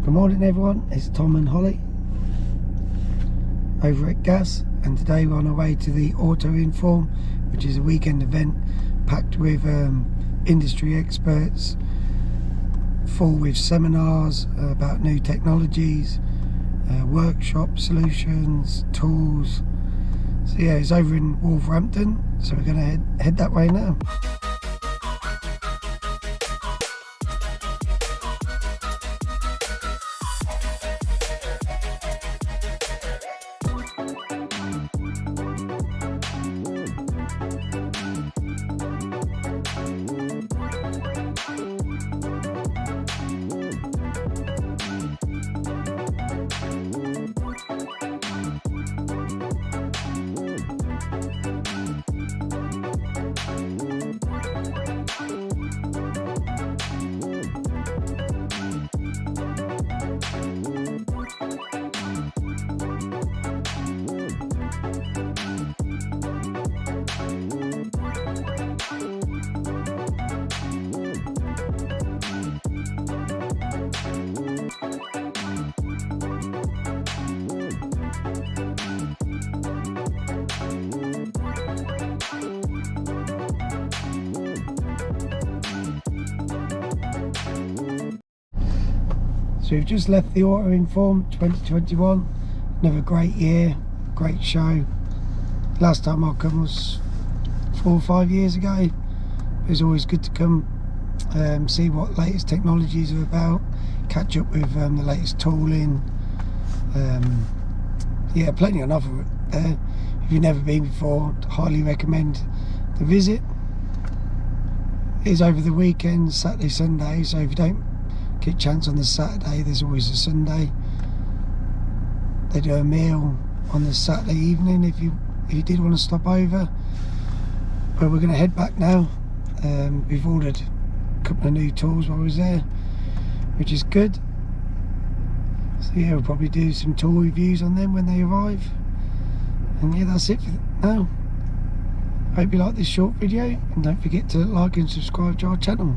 Good morning everyone, it's Tom and Holly over at Gas, and today we're on our way to the Autoinform, which is a weekend event packed with industry experts, full with seminars about new technologies, workshop solutions, tools. So yeah, it's over in Wolverhampton, so we're going to head that way now. So we've just left the Autoinform 2021, another great year, great show. Last time I come was 4 or 5 years ago. It was always good to come, see what latest technologies are about, catch up with the latest tooling. Yeah, plenty on offer there. If you've never been before, highly recommend the visit. It is over the weekend, Saturday, Sunday, so if you don't get a chance on the Saturday, there's always a Sunday. They do a meal on the Saturday evening if you did want to stop over. But we're going to head back now. We've ordered a couple of new tools while I was there, which is good. So yeah, we'll probably do some tool reviews on them when they arrive. And yeah, that's it for now. Hope you like this short video, and don't forget to like and subscribe to our channel.